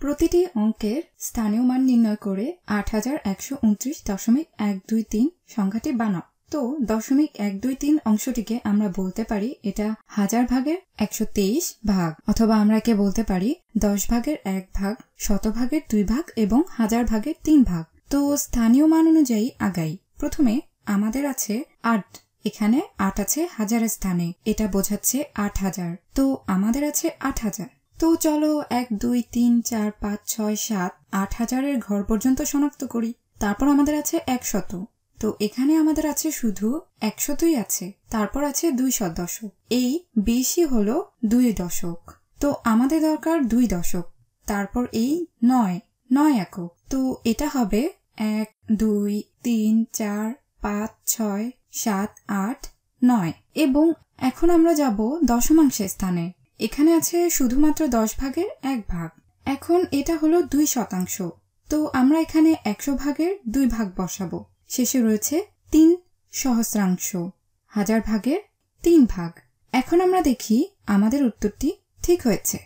প্রতিটি অঙ্কের স্থানীয় মান নির্ণয় করে 8129.123 সংখ্যাটি বানাও। তো 0.123 অংশটিকে আমরা বলতে পারি এটা 1000 ভাগের 123 ভাগ, অথবা আমরা একে বলতে পারি 10 ভাগের 1 ভাগ, 100 ভাগের 2 ভাগ এবং 1000 ভাগের 3 ভাগ। তো স্থানীয় মান অনুযায়ী আগাই। প্রথমে আমাদের আছে 8, এখানে 8 আছে হাজারের স্থানে, এটা বোঝাচ্ছে 8000। তো আমাদের আছে 8000। তো চলো 1 2 3 4 5 6 7 8000-এর ঘর পর্যন্ত শনাক্ত করি। তারপর আমাদের আছে 100। তো এখানে আমাদের আছে শুধু 100ই আছে, তারপর আছে 200 দশক, এই বেশি হলো 2 দশক। তো আমাদের দরকার 2 দশক, তারপর এই 9 একক। তো এটা হবে 1 2 3 4 5 6 7 8 9। এবং এখন আমরা যাব দশমাংশের স্থানে। এখানে আছে শুধুমাত্র 10 ভাগের 1 ভাগ। এখন এটা হলো 2 শতাংশ। তো আমরা এখানে 100 ভাগের 2 ভাগ বসাবো। শেষে রয়েছে 3 সহস্রাংশ, 1000 ভাগের 3 ভাগ। এখন আমরা দেখি আমাদের উত্তরটি ঠিক হয়েছে।